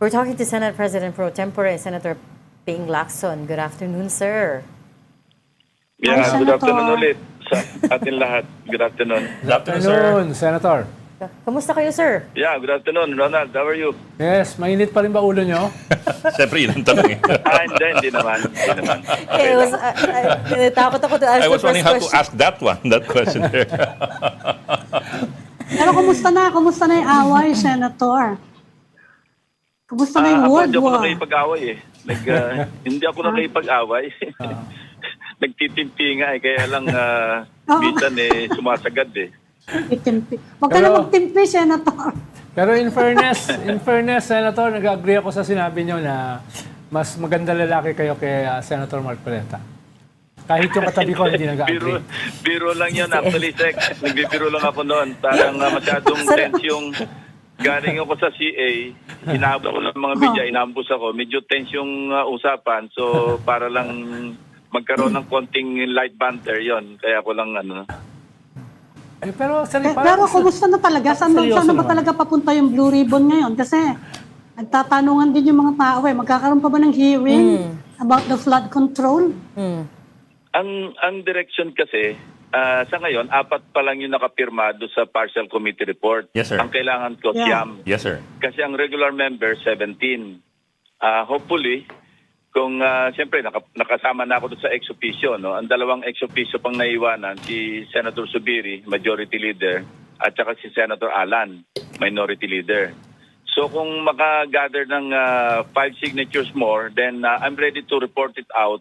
We're talking to Senate President Pro Tempore, Senator Ping Lacson. Good afternoon, sir. Yeah, Hi, good Senator. afternoon ulit sa atin lahat. Good afternoon. Good afternoon, Senator. Kamusta kayo, sir? Yeah, good afternoon. Ronald, how are you? Yes, mainit pa rin ba ulo nyo? Siyempre, yun ang tanong eh. Hindi naman. Hindi naman. Okay It was, lang. takot ako to ask I the was first wondering how to question. ask that question there. Pero kumusta na yung away, Senator? Kumusta na yung Ako, World hindi ako War? nakipag-away eh. Hindi ako nakipag-away. Nagtitimpi nga eh. Kaya lang, minsan eh, sumasagad eh. Itimpi. Huwag ka na Pero- magtimpi, Senator. Pero in fairness, Senator, nag-agree ako sa sinabi nyo na mas maganda lalaki kayo kay Senator Mark Coleta. Kahit yung katabi ko hindi nag-agree. Biro lang yun. Actually, Sek, nagbibiro lang ako noon. Parang masyadong tense yung galing ako sa CA. Hinabot ako ng mga media, inambus ako. Medyo tense yung usapan. So, para lang magkaroon ng konting light banter yon. Kaya ako lang Pero, Pero kumusta na talaga? Saan Seryoso ba naman. talaga papunta yung Blue Ribbon ngayon? Kasi nagtatanungan din yung mga tao eh. Magkakaroon pa ba ng hearing about the flood control? Ang direction kasi, sa ngayon, 4 pa lang yung nakapirmado sa partial committee report. Yes, sir. Ang kailangan ko, Yeah. siyam. Yes, sir. Kasi ang regular member, 17. Hopefully, kung siyempre nakasama na ako doon sa ex-officio, no? Ang dalawang ex-officio pang naiwanan, si Senator Subiri, Majority Leader, at saka si Senator Alan, Minority Leader. So kung makagather ng 5 signatures more, then I'm ready to report it out.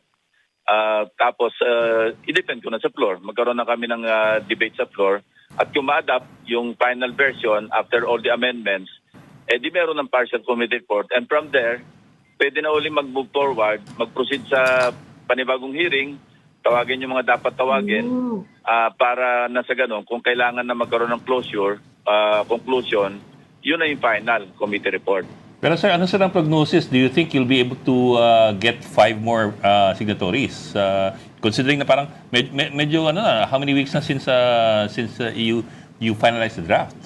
Tapos, i-depend ko na sa floor. Magkaroon na kami ng debate sa floor. At kung ma-adapt yung final version after all the amendments, di meron ng partial committee report. And from there, pwede na uli mag-move forward, mag-proceed sa panibagong hearing, tawagin yung mga dapat tawagin, para na sa ganun, kung kailangan na magkaroon ng closure, conclusion, yun na yung final committee report. Pero sir, ano sir ang prognosis? Do you think you'll be able to get 5 more signatories? Considering na parang medyo how many weeks na since you finalized the draft?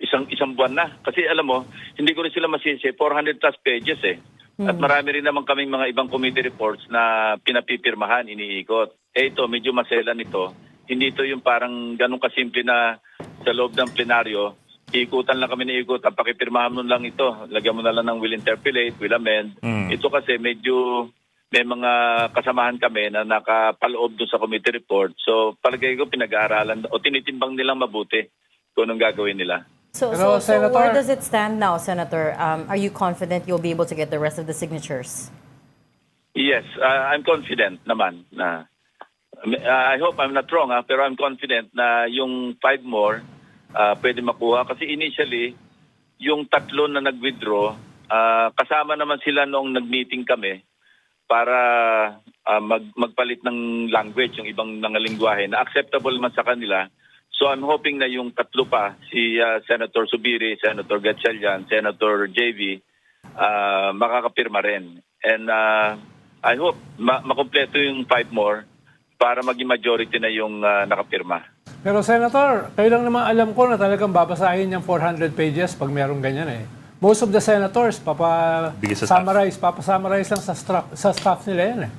Isang buwan na. Kasi alam mo, hindi ko rin sila masisi, 400 plus pages eh. At marami rin naman kaming mga ibang committee reports na pinapipirmahan, iniikot. Ito, medyo maselan ito. Hindi ito yung parang ganun kasimple na sa loob ng plenaryo, ikutan lang kami na ikutan, pakipirmahan mo lang ito. Lagyan mo na lang ng will interpolate, will amend. Ito kasi medyo may mga kasamahan kami na nakapaloob doon sa committee report. So palagay ko pinag-aaralan o tinitimbang nilang mabuti kung anong gagawin nila. So Pero, Senator- where does it stand now, Senator? Are you confident you'll be able to get the rest of the signatures? Yes, I'm confident naman na I hope I'm not wrong pero I'm confident na yung 5 more pwede makuha kasi initially yung 3 na nag-withdraw kasama naman sila noong nag-meeting kami para magpalit ng language yung ibang nangalingwahe na acceptable man sa kanila. So I'm hoping na yung 3 pa, si Senator Subiri, Senator Gatchalian, Senator JV, makakapirma rin. And I hope makumpleto yung 5 more para maging majority na yung nakapirma. Pero Senator, kayo lang naman alam ko na talagang babasahin yung 400 pages pag merong ganyan eh. Most of the senators, Bigay sa staff. papasummarize lang sa staff nila yan eh.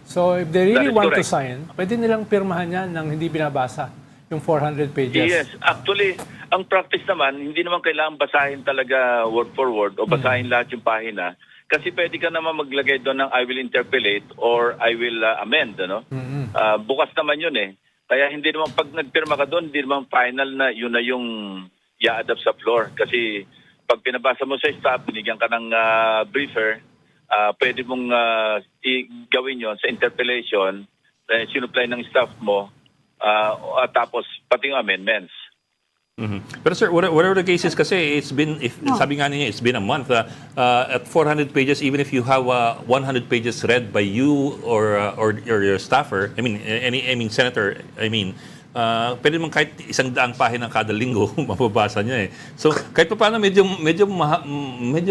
So if they really That is want to correct. sign, pwede nilang pirmahan yan nang hindi binabasa yung 400 pages. Yes, actually, ang practice naman, hindi naman kailangan basahin talaga word for word o basahin lahat yung pahina. Kasi pwede ka naman maglagay doon ng I will interpolate or I will amend. Ano? Bukas naman yun eh. Kaya hindi naman pag nagpirma ka doon, hindi naman final na yun na yung i-adapt sa floor. Kasi pag pinabasa mo sa staff, binigyan ka ng briefer, pwede mong gawin yon sa interpellation, sinupply ng staff mo, at tapos pati yung amendments. Pero sir, whatever the case is kasi, it's been, sabi nga niya, it's been a month. At 400 pages, even if you have 100 pages read by you or your staffer, I mean senator, pwede naman kahit 100 pahina kada linggo mababasa niya eh. So kahit pa paano medyo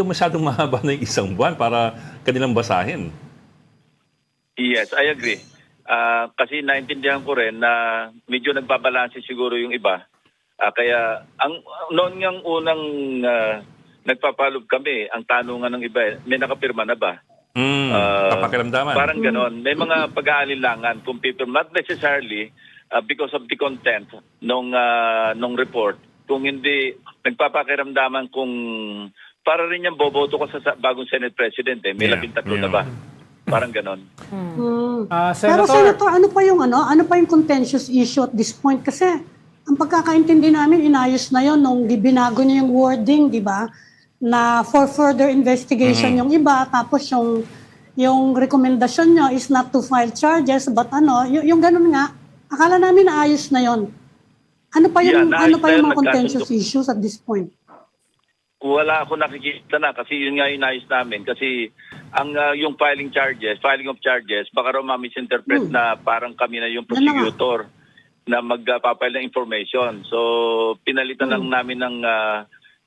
masyadong mahaba na yung 1 buwan para kanilang basahin. Yes, I agree. Kasi naintindihan ko rin na medyo nagbabalanse siguro yung iba. Kaya ang noon ngang unang nagpapalog kami. Ang tanungan ng iba, may nakapirma na ba? Papakiramdaman. Parang ganon. May mga pag-aalinlangan kung pipirma. Not necessarily because of the content nung report. Kung hindi, nagpapakiramdaman kung para rin yung boboto ko sa bagong Senate President. May Yeah, 13 yeah. na ba? Parang ganon. Pero Senator, Senator, ano pa yung contentious issue at this point? Kasi ang pagkakaintindi namin, inayos na yon nung binago niya yung wording, di ba? Na for further investigation yung iba, tapos yung rekomendasyon niya is not to file charges, but yung ganun nga, akala namin naayos na yon. Ano pa yung Yeah, naayos na yun, mga contentious nagkasundo. issues at this point? Wala ako nakikita na kasi yun nga yung inayos namin kasi ang yung filing of charges, baka raw ma-misinterpret na parang kami na yung Yan na nga. prosecutor na magpapile ng information. So, pinalitan lang namin ng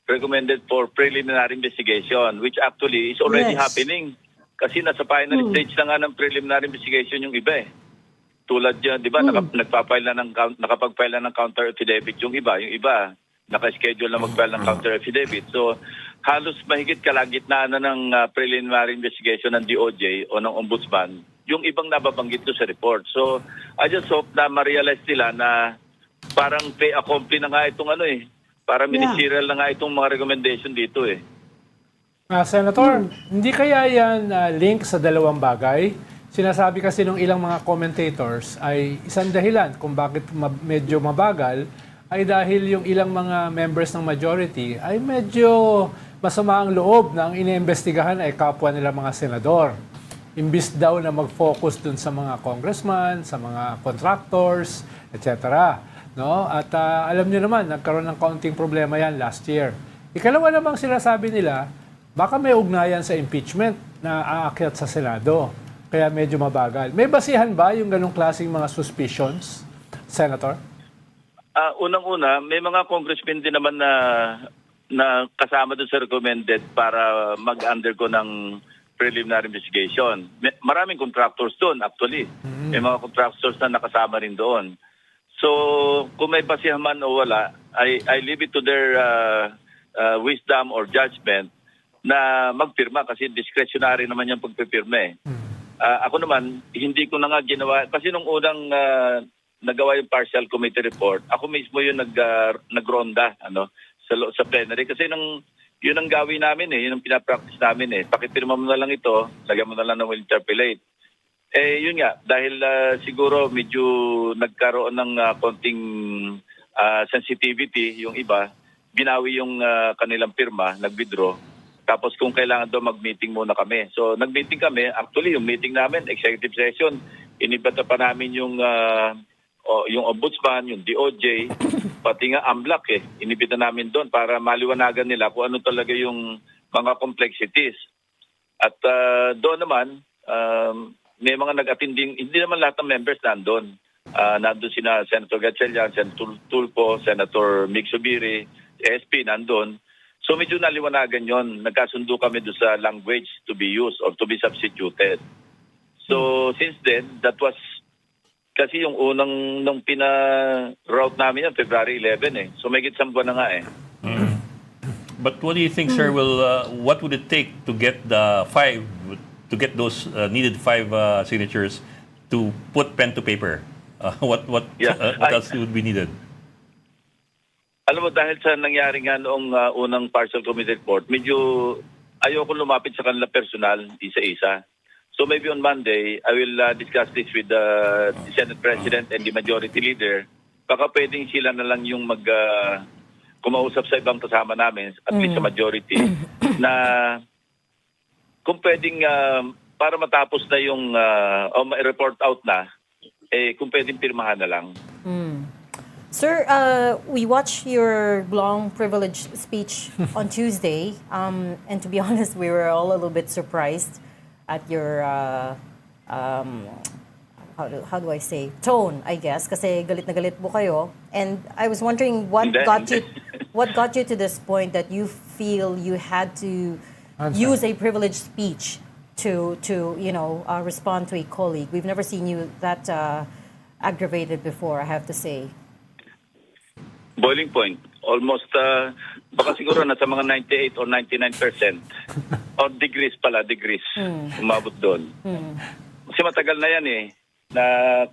recommended for preliminary investigation, which actually is already Yes. happening. Kasi nasa final stage na nga ng preliminary investigation yung iba eh. Tulad yan, di ba, nakapag-file na ng counter affidavit yung iba. Yung iba, naka-schedule na mag-file ng counter affidavit. So, halos mahigit kalagitnaan na ng preliminary investigation ng DOJ o ng Ombudsman, yung ibang nababanggit ko sa report. So, I just hope na ma-realize nila na parang fait accompli na nga itong para ministerial na nga itong mga recommendation dito eh. Senator, hindi kaya yan link sa dalawang bagay? Sinasabi kasi ng ilang mga commentators ay isang dahilan kung bakit medyo mabagal ay dahil yung ilang mga members ng majority ay medyo masama ang loob na ang iniimbestigahan ay kapwa nila mga senador. Imbis daw na mag-focus dun sa mga congressman, sa mga contractors, etc. No? At alam niyo naman, nagkaroon ng kaunting problema yan last year. Ikalawa namang sinasabi nila, baka may ugnayan sa impeachment na aakyat sa Senado. Kaya medyo mabagal. May basihan ba yung ganong klaseng mga suspicions, Senator? Unang-una, may mga congressmen din naman na kasama doon sa recommended para mag-undergo ng preliminary investigation. Maraming contractors doon actually. May mga contractors na nakasama rin doon. So, kung may basihan man o wala, I leave it to their wisdom or judgment na magpirma kasi discretionary naman yung pagpipirma eh. Ako naman, hindi ko na nga ginawa. Kasi nung unang nagawa yung partial committee report, ako mismo yung nagronda sa plenary. Kasi yun ang gawin namin eh, yun ang pinapractice namin eh. Pakipirma mo na lang ito, lagyan mo na lang ng will interpellate. Yun nga, dahil siguro medyo nagkaroon ng konting sensitivity yung iba, binawi yung kanilang pirma, nag-withdraw. Tapos kung kailangan daw mag-meeting muna kami. So nag-meeting kami, actually yung meeting namin, executive session, inibata pa namin yung ombudsman, yung DOJ, pati nga AMLAC eh. Inibita namin doon para maliwanagan nila kung ano talaga yung mga complexities. At doon naman, may mga nag-attending, hindi naman lahat ng members nandun. Nandun sina Senator Gatchalian, Senator Tulfo, Senator Mig Zubiri, SP nandun. So medyo naliwanagan yon. Nagkasundo kami doon sa language to be used or to be substituted. So since then, that was kasi yung unang nung pina-route namin yan, February 11 eh. So may isang buwan na nga eh. But what do you think, sir, what would it take to get those needed 5 signatures to put pen to paper? What else would be needed? Alam mo, dahil sa nangyari nga noong unang partial committee report, medyo ayoko lumapit sa kanila personal, isa-isa. So maybe on Monday, I will discuss this with the Senate President and the Majority Leader. Baka pwedeng sila na lang yung kumausap sa ibang kasama namin, at least sa majority, na kung pwedeng para matapos na yung o ma-report out na, kung pwedeng pirmahan na lang. Sir, we watched your long privilege speech on Tuesday, and to be honest, we were all a little bit surprised at your how do I say tone, I guess, kasi galit na galit po kayo. And I was wondering what got you to this point that you feel you had to use a privileged speech to respond to a colleague. We've never seen you that aggravated before, I have to say. Boiling point. Almost Baka siguro nasa mga 98 or 99%. Or degrees. Umabot doon. Kasi matagal na yan na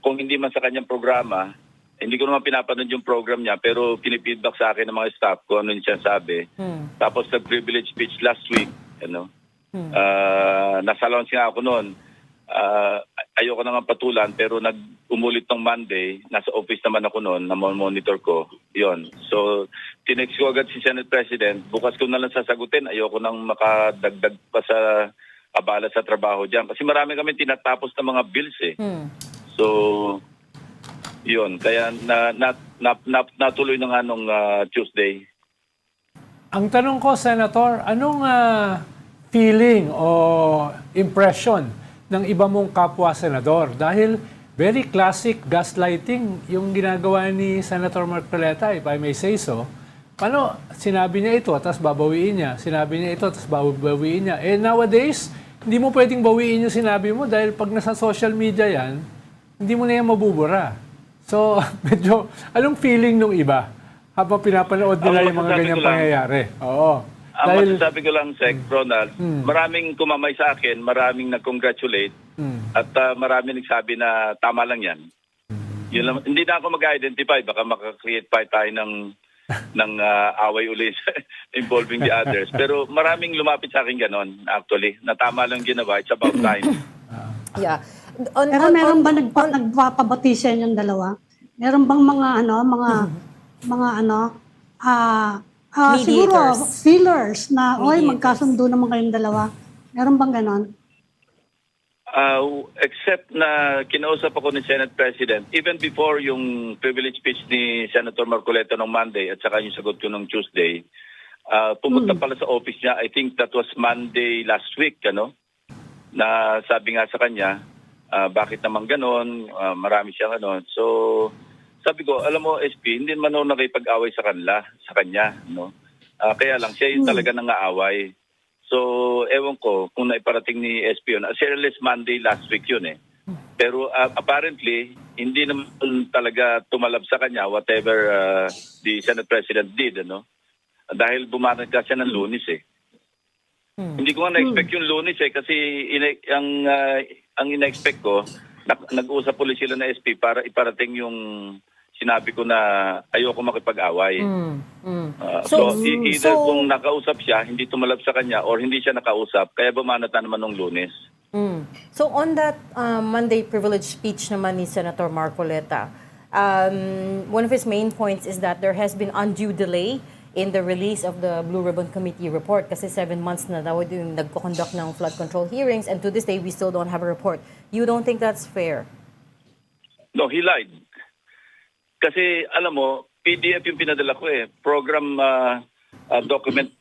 kung hindi man sa kanyang programa, hindi ko naman pinapanood yung program niya, pero pinipeedback sa akin ng mga staff ko ano yung siya sabi. Tapos nag-privilege speech last week, nasa launch nga ako noon. Ayoko na nga patulan, pero umulit ng Monday, nasa office naman ako noon, na monitor ko. Yon. So, tinext ko agad si Senate President, bukas ko na lang sasagutin, ayoko nang makadagdag pa sa abala sa trabaho dyan. Kasi marami kami tinatapos ng mga bills So, yun. Kaya natuloy na nga nung Tuesday. Ang tanong ko, Senator, anong feeling o impression ng iba mong kapwa senador? Dahil very classic gaslighting yung ginagawa ni Senator Marcoleta, if I may say so. Paano sinabi niya ito, tapos babawiin niya? Sinabi niya ito, tapos babawiin niya. Nowadays, hindi mo pwedeng bawiin yung sinabi mo dahil pag nasa social media yan, hindi mo na yan mabubura. So, medyo, anong feeling nung iba habang pinapanood nila yung mga ganyang pangyayari? Oo. Ang masasabi ko lang, Sec. Ronald, maraming kumamay sa akin, maraming nag-congratulate, at maraming nagsabi na tama lang yan. Yun lang, hindi na ako mag-identify, baka makakreate pa tayo ng away ulit involving the others. Pero maraming lumapit sa akin ganon, actually, na tama lang ginawa, it's about time. Yeah. Pero meron ba nagpapabati sa inyong dalawa? Meron bang siguro Mediators. feelers na, oy, Mediators. magkasundo naman kayong dalawa. Meron bang ganon? Except na kinausap ako ni Senate President, even before yung privilege speech ni Senator Marcoleta nung Monday at saka yung sagot ko nung Tuesday, pumunta pala sa office niya, I think that was Monday last week, na sabi nga sa kanya, bakit naman ganon, marami siyang ganon. So, sabi ko, alam mo, SP, hindi naman ako nakipag-away sa kanya, kaya lang, siya yung talaga nang-aaway. So, ewan ko kung naiparating ni SP yun. Serious Monday last week yun Pero apparently, hindi naman talaga tumalab sa kanya whatever the Senate President did, Dahil bumanat ka siya ng Lunes Hindi ko nga na-expect yung Lunes kasi ang ina-expect ko, nag-usap ulit sila na SP para iparating yung sinabi ko na ayoko makipag-away. So either kung nakausap siya, hindi tumalab sa kanya, or hindi siya nakausap, kaya bumanata naman nung Lunes. So on that Monday privilege speech naman ni Senator Marcoleta, one of his main points is that there has been undue delay in the release of the Blue Ribbon Committee report kasi 7 months na daw yung nagko-conduct ng flood control hearings, and to this day we still don't have a report. You don't think that's fair? No, he lied. Kasi alam mo, PDF yung pinadala ko program document,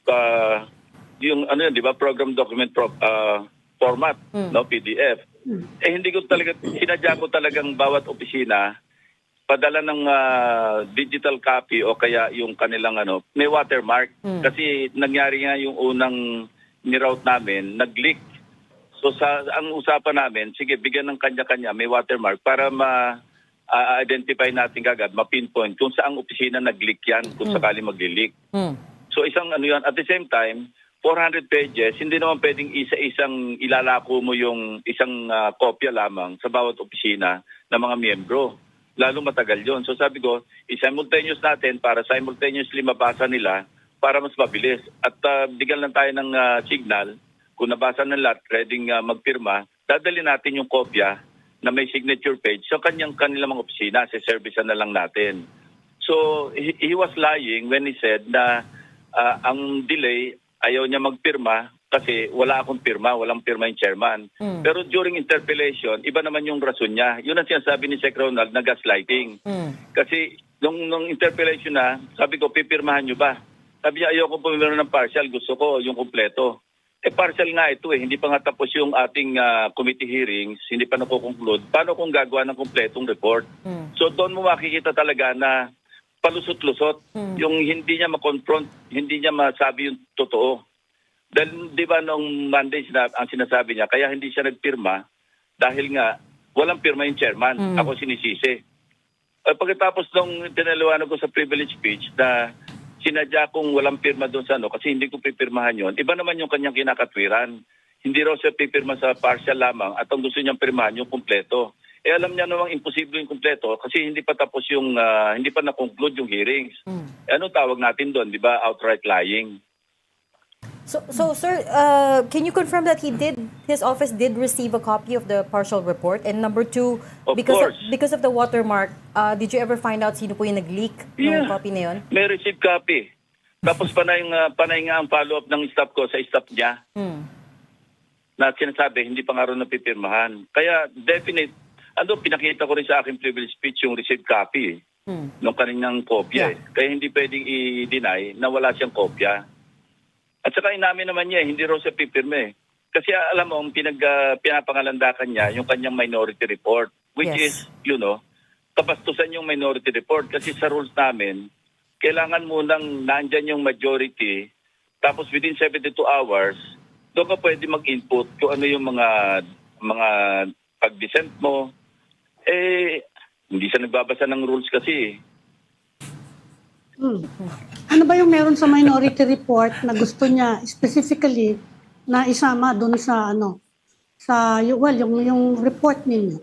yung di ba, program document format, PDF. Hindi ko talaga, sinadya ko talagang bawat opisina padala ng digital copy o kaya yung kanilang may watermark. Kasi nangyari nga yung unang niroute namin, nag-leak. So ang usapan namin, sige, bigyan ng kanya-kanya, may watermark para identify natin kagad, ma-pinpoint kung saang opisina nag-leak yan, kung sakali mag-leak. So isang yan. At the same time, 400 pages, hindi naman pwedeng isa-isang ilalako mo yung isang kopya lamang sa bawat opisina ng mga miyembro. Lalo matagal yon. So sabi ko, i-simultaneous natin para simultaneously mabasa nila para mas mabilis. At bigyan lang tayo ng signal, kung nabasa ng lahat, ready magpirma, dadali natin yung kopya na may signature page sa kanilang mga opisina, servicean na lang natin. So, he was lying when he said na ang delay, ayaw niya magpirma kasi wala akong pirma, walang pirma yung chairman. Pero during interpellation, iba naman yung rason niya. Yun ang sinasabi ni Sec. Ronald na gaslighting. Kasi nung interpellation na, sabi ko, pipirmahan niyo ba? Sabi niya, ayoko pumirma ng partial, gusto ko yung kumpleto. Partial nga ito hindi pa nga tapos yung ating committee hearings, hindi pa nakukonclude. Paano kung gagawa ng kumpletong report? So doon mo makikita talaga na palusot-lusot, yung hindi niya ma-confront, hindi niya masabi yung totoo. Dahil di ba nung Monday ang sinasabi niya, kaya hindi siya nagpirma dahil nga walang pirma yung chairman, ako sinisisi. Pagkatapos nung tinaliwanag ko sa privilege speech na sinadya kong walang pirma doon sa ano kasi hindi ko pipirmahan yon. Iba naman yung kanyang kinakatwiran. Hindi raw siya pipirma sa partial lamang at ang gusto niyang pirmahan yung kumpleto. Alam niya namang imposible yung kumpleto kasi hindi pa tapos yung, hindi pa na-conclude yung hearings. Ano tawag natin doon, di ba? Outright lying. So sir, can you confirm that his office did receive a copy of the partial report? And number two, Of because course. because of the watermark, did you ever find out sino po yung nag-leak ng copy na yun? May receipt copy. Tapos panay nga ang follow-up ng staff ko sa staff niya na sinasabi, hindi pa nga rin napipirmahan. Kaya definite, pinakita ko rin sa aking privilege speech yung receipt copy nung kanilang kopya. Yeah. Kaya hindi pwedeng i-deny na wala siyang kopya. At saka inamin naman niya, hindi raw siya pipirme. Kasi alam mo, pinapangalandakan niya yung kanyang minority report, which Yes. is, kabastusan yung minority report. Kasi sa rules namin, kailangan munang nandyan yung majority, tapos within 72 hours, doon ka pwede mag-input kung ano yung mga pag-dissent mo. Hindi siya nagbabasa ng rules kasi. Ano ba yung meron sa minority report na gusto niya specifically na isama doon sa yung report ninyo?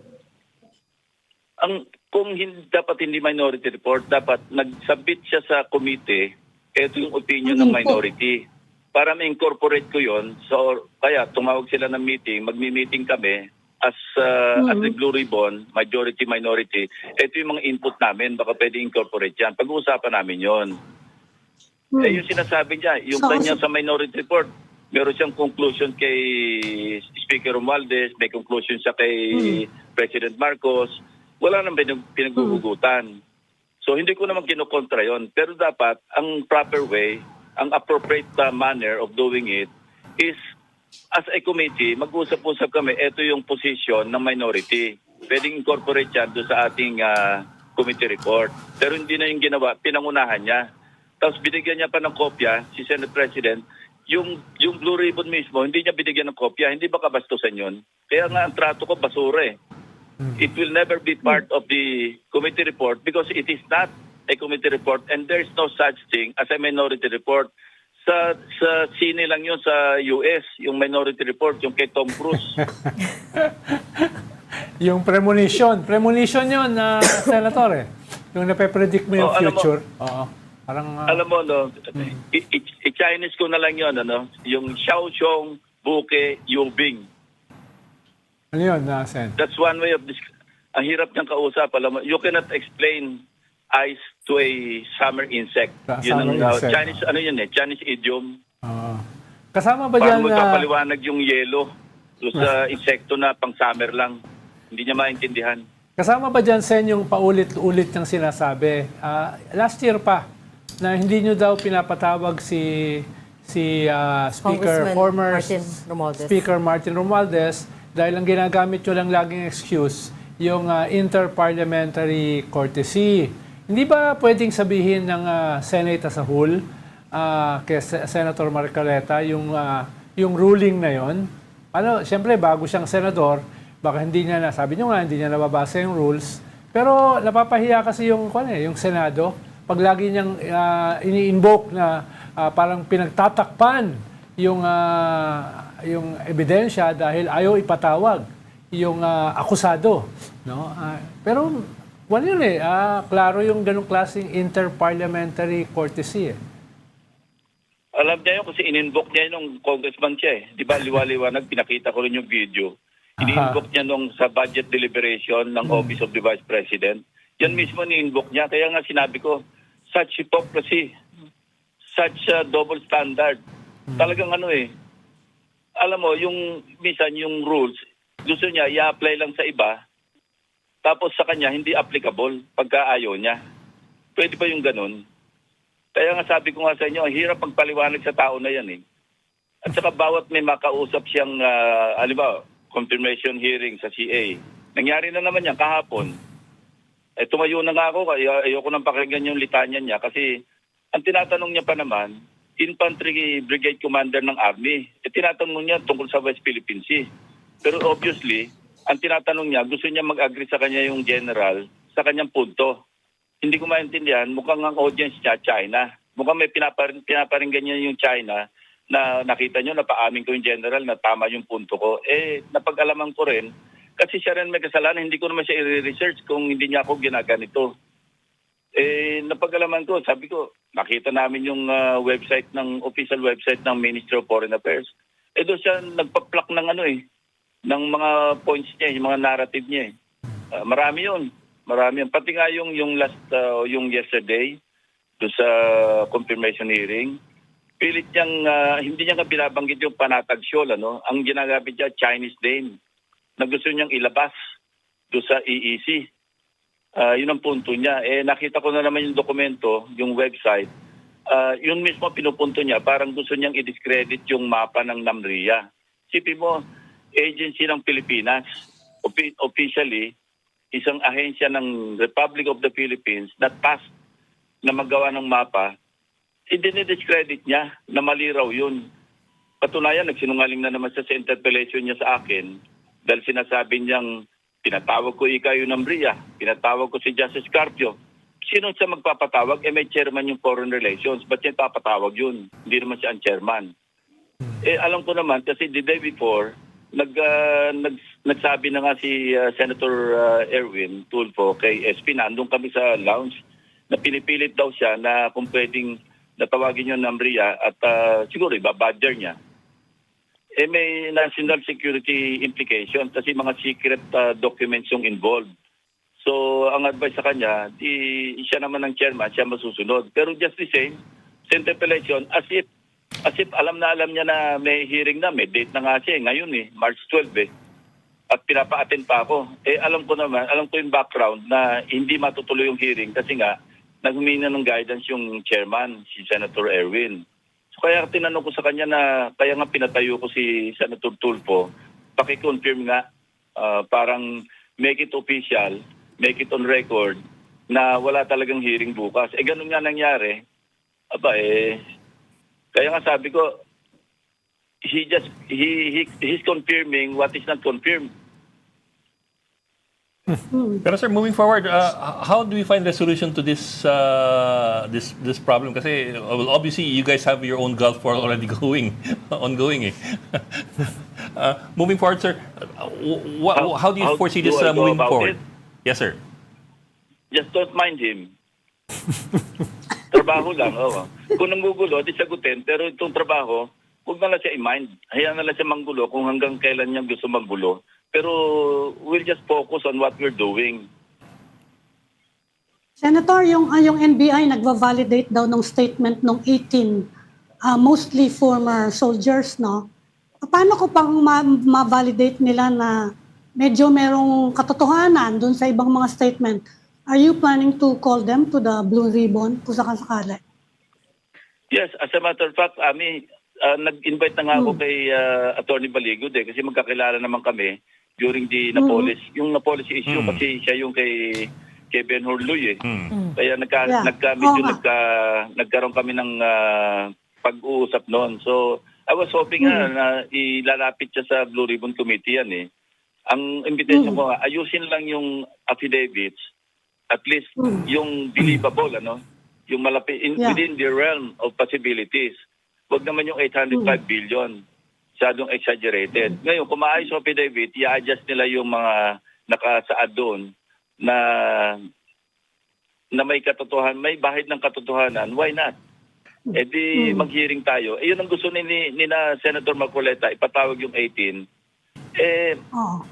Kung dapat hindi minority report, dapat nag-submit siya sa committee, ito yung opinion ng minority. Para ma-incorporate ko yon, so kaya tumawag sila ng meeting, magmi-meeting kami as the Blue Ribbon, majority, minority. Ito yung mga input namin, baka pwede incorporate yan. Pag-uusapan namin yon. Yung sinasabi niya, yung kanya sa minority report, meron siyang conclusion kay Speaker Romualdez, may conclusion siya kay President Marcos. Wala nang pinaghuhugutan. So hindi ko naman kinukontra yon. Pero dapat, ang proper way, ang appropriate manner of doing it is as a committee, mag-usap-usap kami, ito yung position ng minority. Pwedeng incorporate yan doon sa ating committee report. Pero hindi na yung ginawa, pinangunahan niya. Tapos binigyan niya pa ng kopya, si Senate President, yung Blue Ribbon mismo, hindi niya binigyan ng kopya. Hindi ba kabastusan yun? Kaya nga ang trato ko, basura eh. It will never be part of the committee report because it is not a committee report and there's no such thing as a minority report. Sa sine lang yun sa US, yung minority report, yung kay Tom Cruise. Yung premonition yun, Senator eh. Yung nape-predict mo yung Alam mo- future. Oo. Parang, Alam mo, i-Chinese ko na lang yun, yung Xiaoxiong Buke Yubing. ano yun, Sen? That's one way of ang hirap niyang kausap. Alam mo, you cannot explain ice to a summer insect. Yun ang Insect. Chinese, Chinese idiom. Oo. Kasama ba Parang dyan magpapaliwanag yung yelo doon sa insekto na pang summer lang. Hindi niya maintindihan. kasama ba dyan, Sen, yung paulit-ulit niyang sinasabi? Last year pa, na hindi nyo daw pinapatawag si Speaker, Congressman former Martin Romualdez. Speaker Martin Romualdez dahil ang ginagamit nyo lang laging excuse yung interparliamentary courtesy. Hindi ba pwedeng sabihin ng Senate as a whole kay Senator Marcoleta yung ruling na yon? Siyempre, bago siyang senador, baka hindi niya na, sabi nyo nga, hindi niya nababasa yung rules. Pero napapahiya kasi yung Senado pag lagi niyang ini-invoke na parang pinagtatakpan yung ebidensya dahil ayaw ipatawag yung akusado, no? Pero wala yun eh. Klaro yung ganong klaseng interparliamentary courtesy eh. Alam niya yun kasi in-invoke niya nung congressman siya eh. Di ba, liwa-liwanag, pinakita ko rin yung video. In-invoke niya nung sa budget deliberation ng Office of the Vice President. Yan mismo ni-invoke niya. Kaya nga sinabi ko, such hypocrisy, such double standard. Talagang alam mo, yung minsan yung rules, gusto niya i-apply lang sa iba, tapos sa kanya hindi applicable pagka ayaw niya. Pwede ba yung ganun? Kaya nga sabi ko nga sa inyo, ang hirap magpaliwanag sa tao na yan eh. At saka bawat may makausap siyang, confirmation hearing sa CA. Nangyari na naman yan kahapon. Tumayo na nga ako, ayoko nang pakinggan yung litanya niya kasi ang tinatanong niya pa naman, Infantry Brigade Commander ng Army. Tinatanong niya tungkol sa West Philippine Sea. Pero obviously, ang tinatanong niya, gusto niya mag-agree sa kanya yung general sa kanyang punto. Hindi ko maintindihan, mukhang ang audience niya, China. Mukhang may pinaparinggan niya yung China na nakita nyo, napaamin ko yung general na tama yung punto ko. Napag-alaman ko rin, kasi siya rin may kasalanan, hindi ko naman siya i-research kung hindi niya ako ginaganito. Napag-alaman ko, sabi ko, nakita namin yung official website ng Ministry of Foreign Affairs. Doon siya nagpa-pluck ng ng mga points niya, yung mga narrative niya. Marami yun. Pati nga yung yesterday, doon sa confirmation hearing, pilit niyang, hindi niya nga binabanggit yung panatag syol, Ang ginagamit niya, Chinese name, na gusto niyang ilabas doon sa EEC. Yun ang punto niya. Nakita ko na naman yung dokumento, yung website. Yun mismo pinupunto niya, parang gusto niyang i-discredit yung mapa ng NAMRIA. Sipin mo, agency ng Pilipinas, officially, isang ahensya ng Republic of the Philippines na tasked na magawa ng mapa, i-discredit niya na mali raw yun. Patunayan, nagsinungaling na naman siya sa interpellation niya sa akin dahil sinasabi niyang pinatawag ko ikaw yung NAMRIA, pinatawag ko si Justice Carpio. Sino siya magpapatawag? May chairman yung Foreign Relations. Ba't siya papatawag yun? Hindi naman siya ang chairman. Alam ko naman kasi the day before, nagsabi na nga si Senator Erwin Tulfo kay SP, nandun kami sa lounge, na pinipilit daw siya na kung pwedeng natawagin yung NAMRIA at siguro ibabadger niya. May national security implications kasi mga secret documents yung involved. So, ang advice sa kanya, siya naman ang chairman, siya masusunod. Pero just the same, sa interpellation, as if alam niya na may hearing na, may date na nga siya ngayon March 12 at pinapa-attend pa ako. Alam ko yung background na hindi matutuloy yung hearing kasi nga, naghumingi ng guidance yung chairman, si Senator Erwin. So kaya tinanong ko sa kanya na, kaya nga pinatayo ko si Senator Tulfo, paki-confirm nga, parang make it official, make it on record, na wala talagang hearing bukas. Ganun nga nangyari. Kaya nga sabi ko, he's confirming what is not confirmed. Pero sir, moving forward, how do we find resolution to this problem? Kasi obviously you guys have your own Gulf War already ongoing. Moving forward, sir, how do you foresee this moving forward? Yes, sir. Just don't mind him. Trabaho lang, Kung nanggugulo, di sagutin. Pero itong trabaho, huwag na lang siya i-mind. Hayaan na lang siya manggulo kung hanggang kailan niya gusto manggulo. Pero we'll just focus on what we're doing. Senator, yung NBI nagva-validate daw ng statement ng 18, mostly former soldiers, no? Paano ko pang ma-validate nila na medyo merong katotohanan dun sa ibang mga statement? Are you planning to call them to the Blue Ribbon kung sakasakali? Yes, as a matter of fact, nag-invite na nga ako kay Attorney Baligod kasi magkakilala naman kami during the Napolis, yung Napolis issue kasi siya yung kay Ben Hurluy Kaya nagkaroon kami ng pag-uusap noon. So, I was hoping na ilalapit siya sa Blue Ribbon Committee yan Ang invitation ko, ayusin lang yung affidavits, at least yung believable, yung malapit, within the realm of possibilities. Huwag naman yung 805 billion. Masyadong exaggerated. Ngayon, kung maayos yung affidavit, i-adjust nila yung mga nakasaad doon na may katotohanan, may bahid ng katotohanan, why not? Di mag-hearing tayo. Yun ang gusto ni Senator Marcoleta, ipatawag yung 18.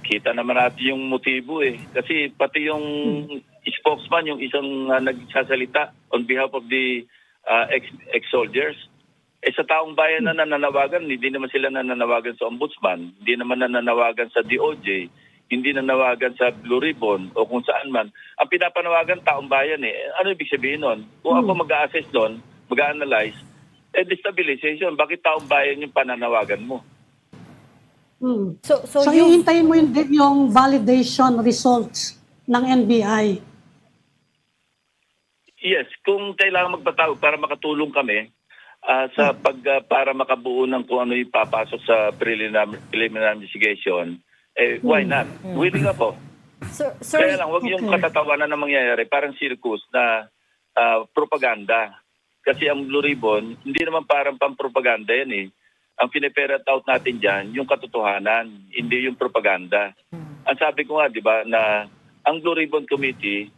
Kita naman natin yung motibo Kasi pati yung spokesman, yung isang nagsasalita on behalf of the ex-soldiers, sa taong bayan na nananawagan, hindi naman sila nananawagan sa ombudsman, hindi naman nananawagan sa DOJ, hindi nananawagan sa Blue Ribbon o kung saan man. Ang pinapanawagan, taong bayan Ano ibig sabihin nun? Kung ako mag-a-assess nun, mag-a-analyze, destabilization. Bakit taong bayan yung pananawagan mo? So hihintayin mo yung validation results ng NBI? Yes, kung kailangan magpatawag para makatulong kami, para makabuo ng kung ano yung papasok sa preliminary investigation, why not? Willing ako. Kaya lang, huwag yung katatawanan na mangyayari, parang circus na propaganda. Kasi ang Blue Ribbon, hindi naman parang pampropaganda yan eh. Ang piniperat out natin dyan, yung katotohanan, hindi yung propaganda. Ang sabi ko nga, di ba, na ang Blue Ribbon Committee,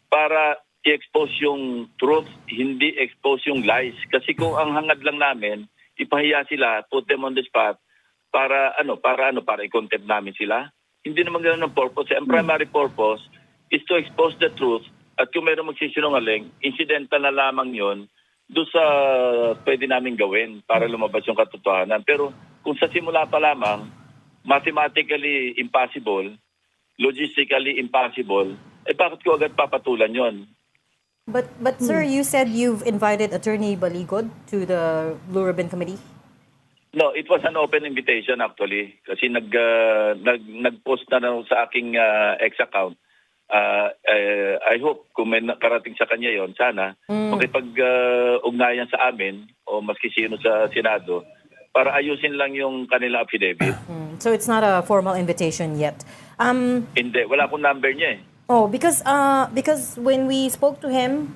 para i-expose yung truth, hindi expose yung lies. Kasi kung ang hangad lang namin, ipahiya sila, put them on the spot, para i-contempt namin sila. Hindi naman ganun ang purpose. Ang primary purpose is to expose the truth, at kung mayroong magsisinungaling, incidental na lamang yon doon sa pwede namin gawin para lumabas yung katotohanan. Pero kung sa simula pa lamang, mathematically impossible, logistically impossible, bakit ko agad papatulan yon? But sir, you said you've invited Attorney Baligod to the Blue Ribbon Committee? No, it was an open invitation actually. Kasi nag-post na lang sa aking ex account. I hope kung may nakarating sa kanya yon, sana makipag-ugnayan sa amin o maski sino sa Senado para ayusin lang yung kanila affidavit. So it's not a formal invitation yet. Hindi, wala akong number niya eh. Oh, because when we spoke to him,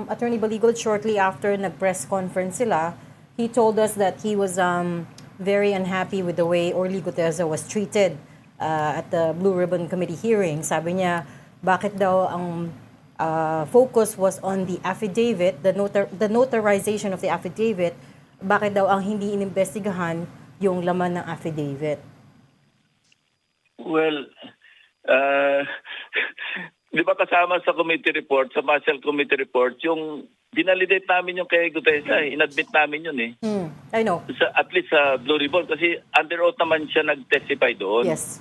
Attorney Baligod, shortly after nag-press conference sila, he told us that he was very unhappy with the way Orly Guteza was treated at the Blue Ribbon Committee hearing. Sabi niya, bakit daw ang focus was on the affidavit, the notarization of the affidavit, bakit daw ang hindi inimbestigahan yung laman ng affidavit? Well, di ba kasama sa committee report, sa Marshall Committee report, yung dinalidate namin yung kay Gutesa, inadmit namin yun eh. I know. At least sa Blue Ribbon, kasi under oath naman siya nag-testify doon. Yes.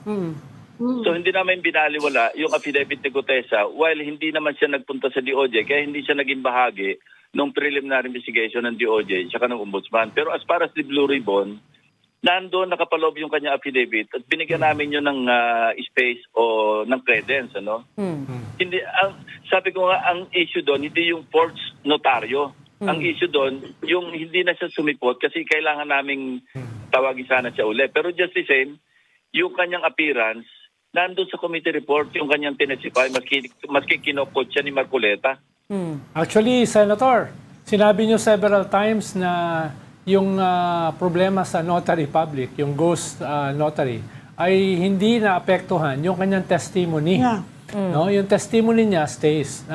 So hindi namin binaliwala yung affidavit ni Gutesa while hindi naman siya nagpunta sa DOJ, kaya hindi siya naging bahagi ng preliminary investigation ng DOJ tsaka ng Ombudsman. Pero as far as the Blue Ribbon, nandoon nakapaloob yung kanya affidavit at binigyan namin yun ng space o ng credence, ano? Hindi, sabi ko nga, ang issue doon, hindi yung forged notaryo. Ang issue doon, yung hindi na siya sumipot kasi kailangan naming tawagin sana siya uli. Pero just the same, yung kanyang appearance, nandoon sa committee report, yung kanyang tinesify, maski kinokot siya ni Marcoleta. Actually, Senator, sinabi niyo several times na yung problema sa notary public, yung ghost notary, ay hindi naapektuhan yung kanyang testimony. Yeah. No, yung testimony niya stays.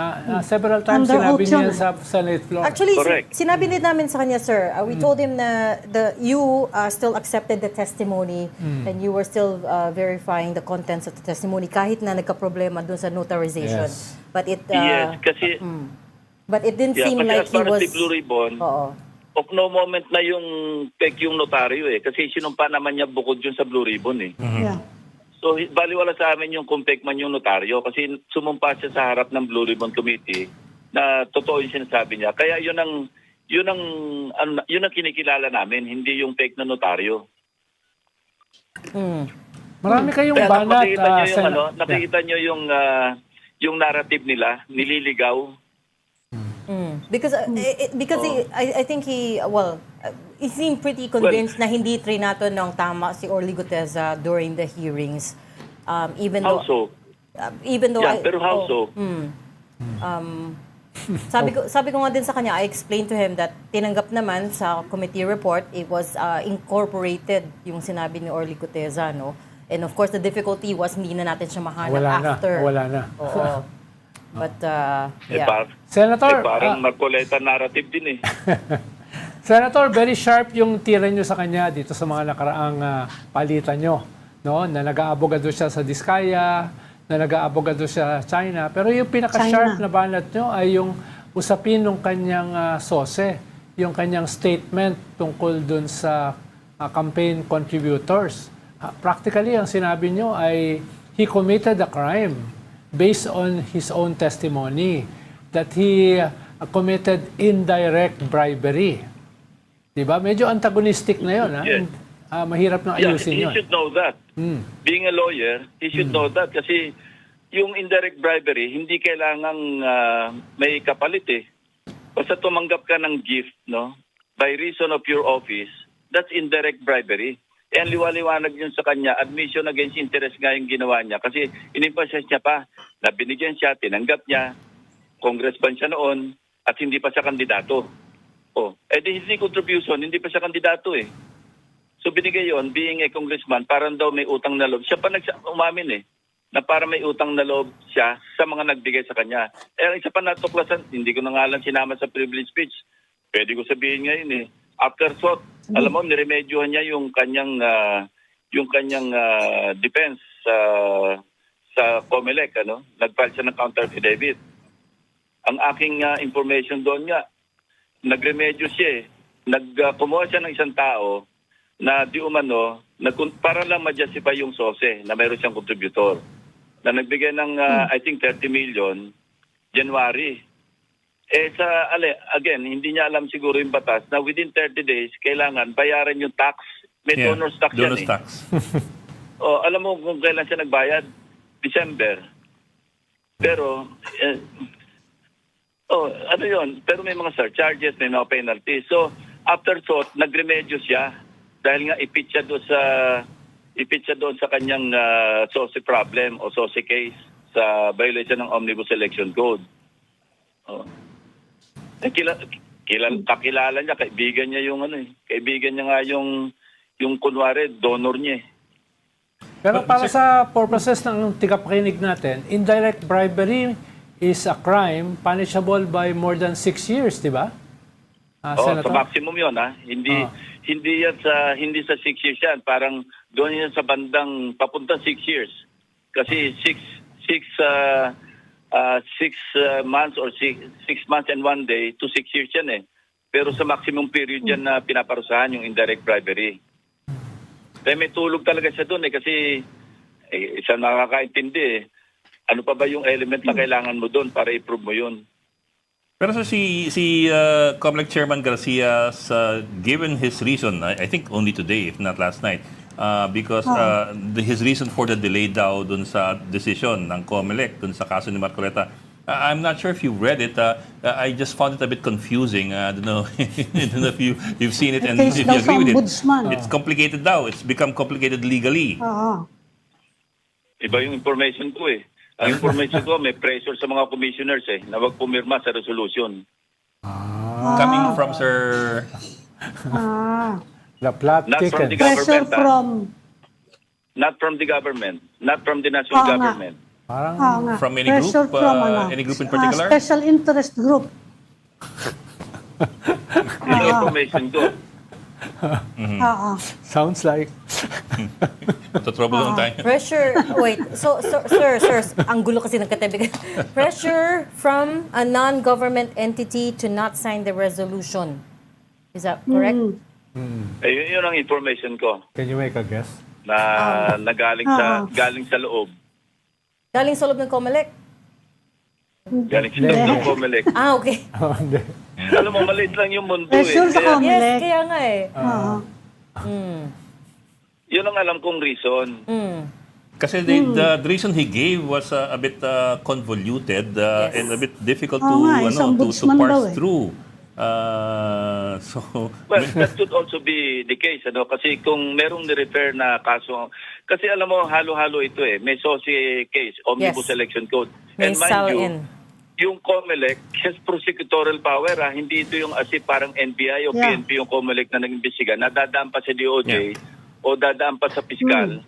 Several times Under sinabi oath niya yun. sa Senate floor. Actually, Correct. sinabi din namin sa kanya, sir, we told him na you still accepted the testimony and you were still verifying the contents of the testimony kahit na nagka-problema dun sa notarization. Yes. But it Yes, kasi but it didn't seem kasi like as he far as was... the Blue Ribbon, Oo. of no moment na yung peg yung notaryo eh. Kasi sinumpa naman niya bukod yun sa Blue Ribbon eh. Yeah. So, baliwala sa amin yung kung peg man yung notaryo kasi sumumpa siya sa harap ng Blue Ribbon Committee na totoo yung sinasabi niya. Kaya yun ang kinikilala namin, hindi yung fake na notaryo. Marami kayong Kaya banat. nakikita niyo yung Sen- nakikita niyo yung narrative nila, nililigaw. Because I think he seemed pretty convinced na hindi trinato ng tama si Orly Guteza during the hearings. Even How though so? even though Yeah, pero how so? Sabi ko nga din sa kanya, I explained to him that tinanggap naman sa committee report, it was incorporated yung sinabi ni Orly Guteza, no? And of course, the difficulty was hindi na natin siya mahanap after. Wala na. Oo. But, yeah. Senator, Parang Marcoleta narrative din eh. Senator, very sharp yung tira nyo sa kanya dito sa mga nakaraang palitan nyo. No? Na nag-aabogado siya sa Diskaya, na nag-aabogado siya sa China. Pero yung pinaka-sharp na banat nyo ay yung usapin ng kanyang sose, yung kanyang statement tungkol dun sa campaign contributors. Practically, ang sinabi nyo ay he committed a crime based on his own testimony that he committed indirect bribery. Diba? Medyo antagonistic na yun. Yes. Mahirap na ayusin he yun. should know that. Being a lawyer, he should know that kasi yung indirect bribery, hindi kailangang may kapalit eh. Basta tumanggap ka ng gift, no? By reason of your office, that's indirect bribery. And liwaliwanag yun sa kanya, admission against interest nga yung ginawa niya. Kasi inimpasas niya pa na binigyan siya, tinanggap niya, congressman siya noon, at hindi pa siya kandidato. Oh, di hindi contribution, hindi pa siya kandidato eh. So binigay yon, being a congressman, parang daw may utang na loob. Siya pa umamin eh, na para may utang na loob siya sa mga nagbigay sa kanya. Ang isa pa natuklasan, hindi ko na nga lang sinama sa privilege speech. Pwede ko sabihin ngayon eh. After thought, alam mo, niremedyohan niya yung kanyang defense sa COMELEC, ano? Nag-file siya ng counter affidavit. Ang aking information doon nga, nagremedyo siya eh. Kumuha siya ng isang tao na di umano, para lang ma-justify yung SOSE na mayroon siyang contributor. Na nagbigay ng, I think, 30 million, January. Again, hindi niya alam siguro yung batas na within 30 days, kailangan bayaran yung tax. May donor's tax yan Donor's eh. tax. Alam mo kung kailan siya nagbayad? December. Pero, ano yun? Pero may mga surcharges, may mga penalties. So, after thought, nagremedyo siya dahil nga ipit siya doon sa kanyang SOSE problem o SOSE case sa violation ng Omnibus Election Code. Kakilala niya, kaibigan niya yung kaibigan niya nga yung kunwari, donor niya eh. Pero para sa purposes ng tigapakinig natin, indirect bribery is a crime punishable by more than 6 years, di ba? Sa maximum yun, ha? Hindi sa 6 years yan. Parang doon yan sa bandang papunta 6 years. Kasi 6 months or 6 months and 1 day to 6 years yan eh. Pero sa maximum period yan na pinaparusahan yung indirect bribery. Kaya may tulog talaga siya doon eh kasi isa nakakaintindi eh. Ano pa ba yung element na kailangan mo doon para i-prove mo yun? Pero so si COMELEC Chairman Garcia given his reason, I think only today if not last night, because his reason for the delay daw dun sa decision ng COMELEC dun sa kaso ni Marcoleta, I'm not sure if you read it. I just found it a bit confusing. I don't know, I don't know if you've seen it and if you agree with it. It's complicated daw. It's become complicated legally. Iba yung information ko eh. Ang information ko, may pressure sa mga commissioners eh, na wag pumirma sa resolution. Coming from Sir... The plot Not from the thickens. Pressure government. from... Not from the government. Not from the national government. Parang From any Pressure group? from, Any group in particular? special interest group. Yung information ko. sounds like Ito trouble lang tayo. Pressure, wait, so sir, ang gulo kasi ng katabi. Pressure from a non-government entity to not sign the resolution. Is that correct? Yun ang information ko can you make a guess? na galing sa loob. Galing sa loob ng COMELEC? Galing sa loob ng COMELEC. Okay. Hindi. Alam mo, maliit lang yung mundo Pressure eh. sa Kaya, COMELEC. Yes, kaya nga eh. yun ang alam kong reason. Kasi the reason he gave was a bit convoluted and a bit difficult to isang to ombudsman daw parse eh. through. Well, that could also be the case, kasi kung merong ni-refer na kaso, kasi alam mo, halo-halo ito eh. May SOSE case, Omnibus Yes. Election Code. May And mind sell you, in. yung COMELEC has prosecutorial power. Hindi ito yung as if parang NBI o Yeah. PNP yung COMELEC na nag-imbestiga, na dadaan pa sa DOJ o dadaan pa sa piskal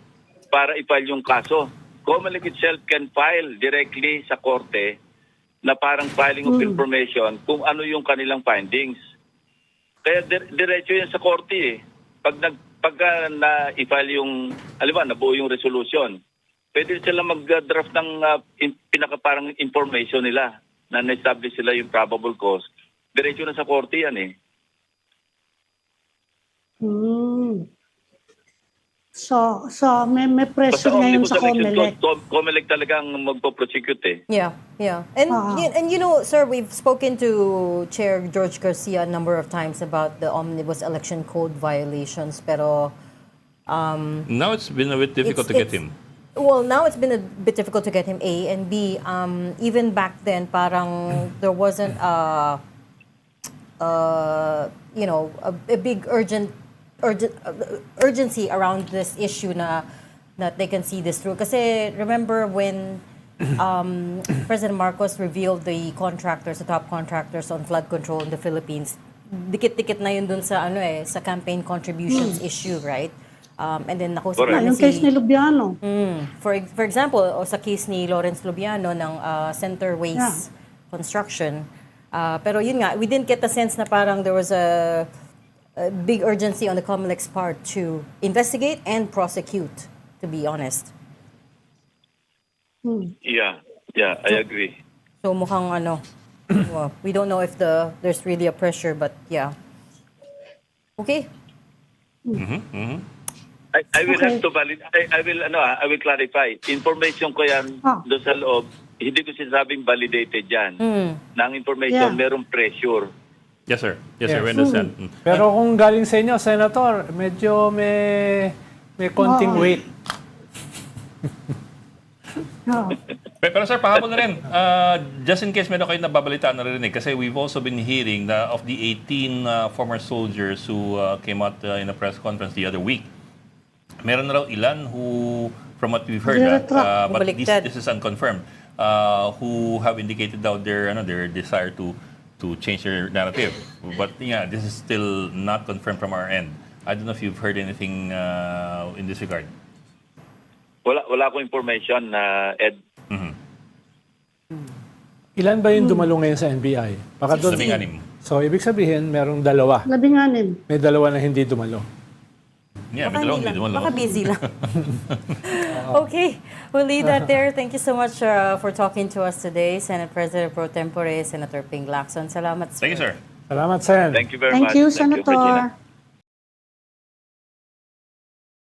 para i-file yung kaso. COMELEC itself can file directly sa korte na parang filing of information kung ano yung kanilang findings. Kaya diretso yan sa korte eh. Pagka na-file yung, halimbawa, nabuo yung resolution, pwede sila mag-draft ng pinaka-parang information nila na na-establish sila yung probable cause. Diretso na sa korte yan eh. So may Basta pressure ngayon Omnibus sa Election COMELEC. Code, COMELEC talagang magpo-prosecute eh. Yeah. And you know, sir, we've spoken to Chair George Garcia a number of times about the Omnibus Election Code violations, pero Now it's been a bit difficult to get him. Well, now it's been a bit difficult to get him, A, and B, even back then, parang there wasn't a big urgency around this issue na that they can see this through. Kasi remember when President Marcos revealed the top contractors on flood control in the Philippines, dikit-dikit na yun dun sa sa campaign contributions issue, right? And then nakusap Correct. namin Yung case ni Lubiano. for example, o sa case ni Lawrence Lubiano ng Center Waste Construction. Pero yun nga, we didn't get the sense na parang there was a big urgency on the COMELEC's part to investigate and prosecute, to be honest. Yeah, I agree. So mukhang well, we don't know if there's really a pressure, but yeah. Okay. I will have to I will clarify. Information ko yan doon sa loob. Hindi ko sinasabing validated yan. Na ang information, merong pressure. Yes, sir. Yes, sir. Yes. We understand. Pero kung galing sa inyo, Senator, medyo may konting weight. Pero sir, pahabol na rin. Just in case meron kayo nababalitaan na narinig, kasi we've also been hearing that of the 18 former soldiers who came out in a press conference the other week, meron na raw ilan who, from what we've heard, but this is unconfirmed, who have indicated out their desire to change their narrative. But yeah, this is still not confirmed from our end. I don't know if you've heard anything in this regard. Wala akong information, Ed. Ilan ba yung dumalo ngayon sa NBI? Baka doon. 16. So, ibig sabihin, merong dalawa. 16. May dalawa na hindi dumalo. Yeah, may dalawang hindi dumalo. Baka busy lang. Okay, we'll leave that there. Thank you so much for talking to us today, Senate President Pro Tempore, Senator Ping Lacson. Salamat, sir. Thank you, sir. Salamat, Sen. Thank you very Thank much. you, Thank you, Senator. Regina.